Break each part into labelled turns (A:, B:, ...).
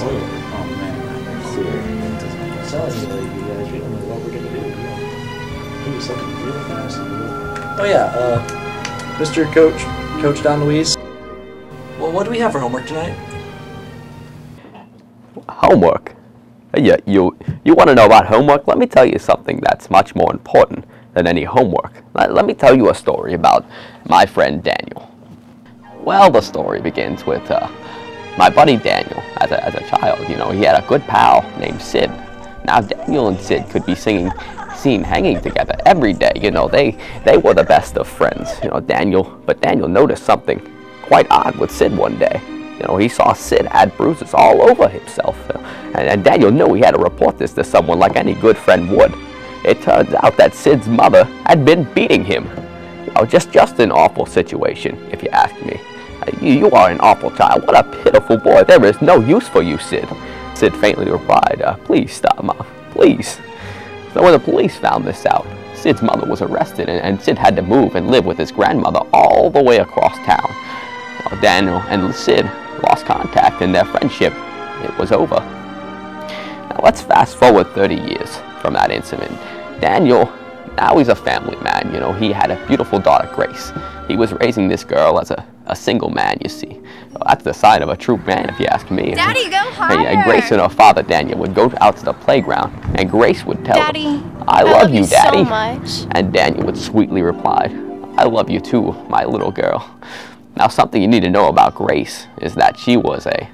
A: Oh, man. Sid. Sounds like you guys, we don't know what we're gonna do. He was looking real fast. Oh yeah, Mr. Coach Don Louise. Well, what do we have for homework tonight?
B: Homework? Yeah, you want to know about homework? Let me tell you something that's much more important than any homework. Let me tell you a story about my friend Daniel. Well, the story begins with my buddy Daniel. As a child, you know, he had a good pal named Sid. Now, Daniel and Sid could be seen hanging together every day. You know, they were the best of friends. You know, but Daniel noticed something quite odd with Sid one day. You know, he saw Sid had bruises all over himself, and Daniel knew he had to report this to someone like any good friend would. It turns out that Sid's mother had been beating him. You know, just an awful situation, if you ask me. You are an awful child. What a pitiful boy. There is no use for you, Sid. Sid faintly replied, please stop, Mom, please. So when the police found this out, Sid's mother was arrested, and Sid had to move and live with his grandmother all the way across town. Well, Daniel and Sid lost contact, and their friendship, it was over. Now let's fast forward 30 years from that incident. Daniel, now he's a family man. You know, he had a beautiful daughter, Grace. He was raising this girl as a single man, you see. Well, that's the sign of a true man, if you ask me.
C: Daddy, go harder!
B: And Grace and her father, Daniel, would go out to the playground, and Grace would tell
C: Daddy,
B: them, I love you, Daddy.
C: So much.
B: And Daniel would sweetly reply, I love you too, my little girl. Now, something you need to know about Grace is that she was a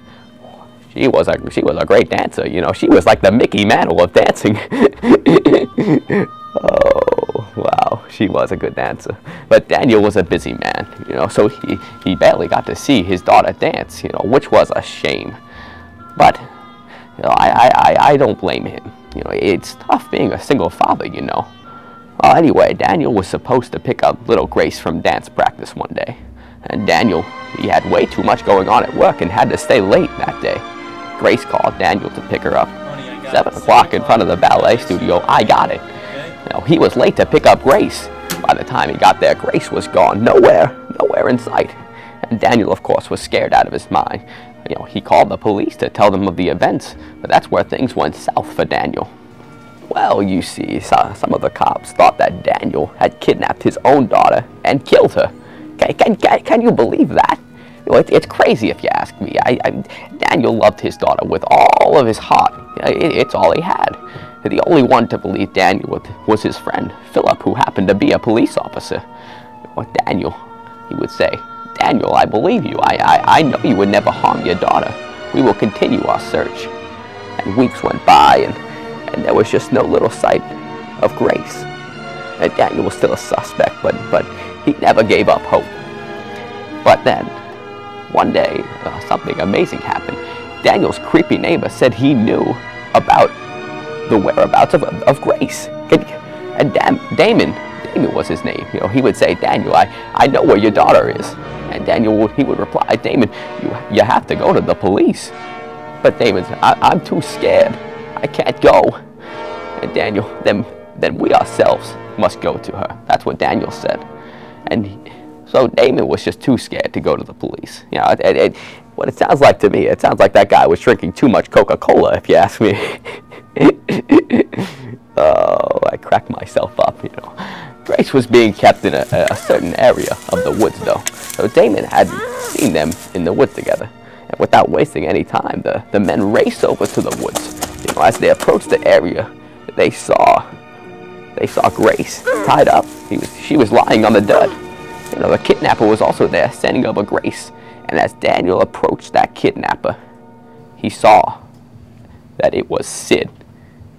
B: great dancer. You know, she was like the Mickey Mantle of dancing. Oh, wow, she was a good dancer. But Daniel was a busy man, you know, so he barely got to see his daughter dance, you know, which was a shame. But, you know, I don't blame him. You know, it's tough being a single father, you know. Well, anyway, Daniel was supposed to pick up little Grace from dance practice one day. And Daniel, he had way too much going on at work and had to stay late that day. Grace called Daniel to pick her up. 7 o'clock in front of the ballet studio. I got it. You know, he was late to pick up Grace. By the time he got there, Grace was gone. Nowhere in sight. And Daniel, of course, was scared out of his mind. You know, he called the police to tell them of the events, but that's where things went south for Daniel. Well, you see, some of the cops thought that Daniel had kidnapped his own daughter and killed her. Can you believe that? You know, it's crazy if you ask me. Daniel loved his daughter with all of his heart. It's all he had. The only one to believe Daniel was his friend, Philip, who happened to be a police officer. Well, Daniel, he would say, Daniel, I believe you. I know you would never harm your daughter. We will continue our search. And weeks went by, and there was just no little sight of Grace. And Daniel was still a suspect, but he never gave up hope. But then, one day, something amazing happened. Daniel's creepy neighbor said he knew about the whereabouts of Grace. And Damon was his name. You know, he would say, Daniel, I know where your daughter is. And Daniel, he would reply, Damon, you have to go to the police. But Damon said, I'm too scared. I can't go. And Daniel, then we ourselves must go to her. That's what Daniel said. And so Damon was just too scared to go to the police. You know, what it sounds like to me, it sounds like that guy was drinking too much Coca-Cola, if you ask me. Oh, I cracked myself up, you know. Grace was being kept in a certain area of the woods, though. So Damon hadn't seen them in the woods together. And without wasting any time, the men raced over to the woods. You know, as they approached the area, they saw Grace tied up. She was lying on the dirt. You know, the kidnapper was also there, standing over Grace. And as Daniel approached that kidnapper, he saw that it was Sid.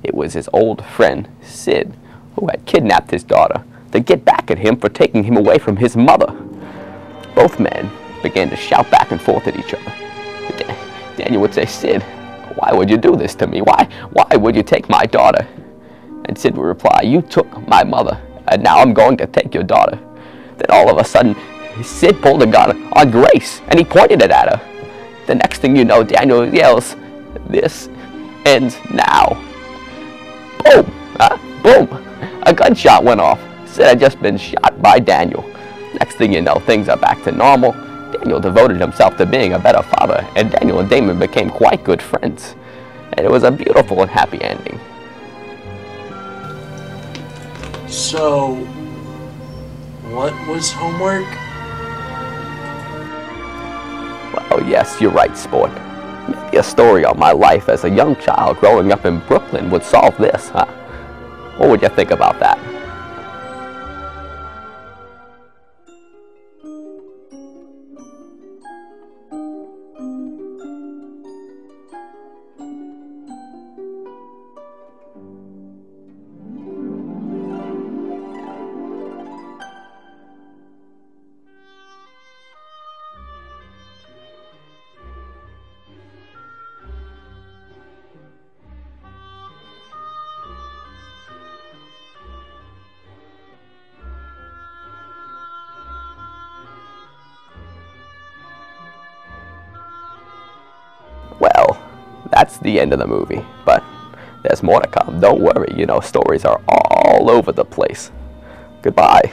B: It was his old friend, Sid, who had kidnapped his daughter to get back at him for taking him away from his mother. Both men began to shout back and forth at each other. Daniel would say, Sid, why would you do this to me? Why would you take my daughter? And Sid would reply, you took my mother, and now I'm going to take your daughter. Then all of a sudden, Sid pulled a gun on Grace, and he pointed it at her. The next thing you know, Daniel yells, this ends now. Boom! Boom! A gunshot went off. Sid had just been shot by Daniel. Next thing you know, things are back to normal. Daniel devoted himself to being a better father, and Daniel and Damon became quite good friends. And it was a beautiful and happy ending.
A: So, what was homework?
B: Well, yes, you're right, Sport. Maybe a story on my life as a young child growing up in Brooklyn would solve this, huh? What would you think about that? Well, that's the end of the movie, but there's more to come. Don't worry, stories are all over the place. Goodbye.